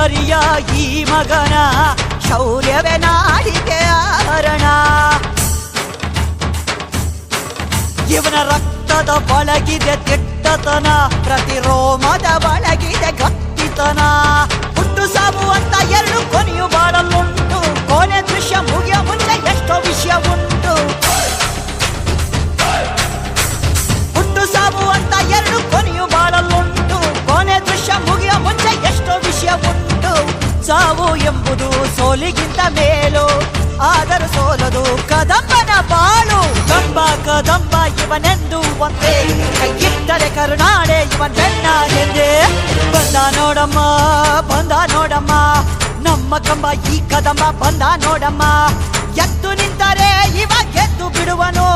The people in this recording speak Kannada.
ಕರಿಯ ಈ ಮಗನ ಶೌರ್ಯವೇ ನಾಡಿಗೆ ಆಭರಣ. ಇವನ ರಕ್ತದ ಒಳಗಿದೆ ದಿಟ್ಟತನ, ಪ್ರತಿ ರೋಮದ ಒಳಗಿದೆ ಗಟ್ಟಿತನ. ಹುಟ್ಟು ಸಾವು ಅಂತ ಎರಡು ಕೊನೆಯು ಬಾಳಲುಂಟು, ಕೊನೆ ದೃಶ್ಯ ಮುಗಿಯ ಮುಂಚೆ ಎಷ್ಟೋ ವಿಷಯ ಉಂಟು. ಹುಟ್ಟು ಸಾವು ಅಂತ ಎರಡು ಕೊನೆಯು ಬಾಳಲುಂಟು, ಕೊನೆ ದೃಶ್ಯ ಮುಗಿಯ ಮುಂಚೆ ಎಷ್ಟೋ ವಿಷಯ ಉಂಟು. ಸಾವು ಎಂಬುದು ಸೋಲಿಗಿಂತ ಮೇಲು, ಆದರೂ ಸೋಲದು ಕದಂಬನ ಬಾಳು. ಕಂಬ ಕದಂಬ ಇವನೆಂದು ಒಂದೇ, ಕೈಯಿಟ್ಟರೆ ಕರುನಾಡೆ ಇವನ್ ಬೆನ್ನಾಗೆಂದೇ. ಬಂದ ನೋಡಮ್ಮ ಬಂದ ನೋಡಮ್ಮ, ನಮ್ಮ ಕಂಬ ಈ ಕದಂಬ ಬಂದ ನೋಡಮ್ಮ. ಎದ್ದು ನಿಂತರೆ ಇವ ಗೆದ್ದು ಬಿಡುವನು.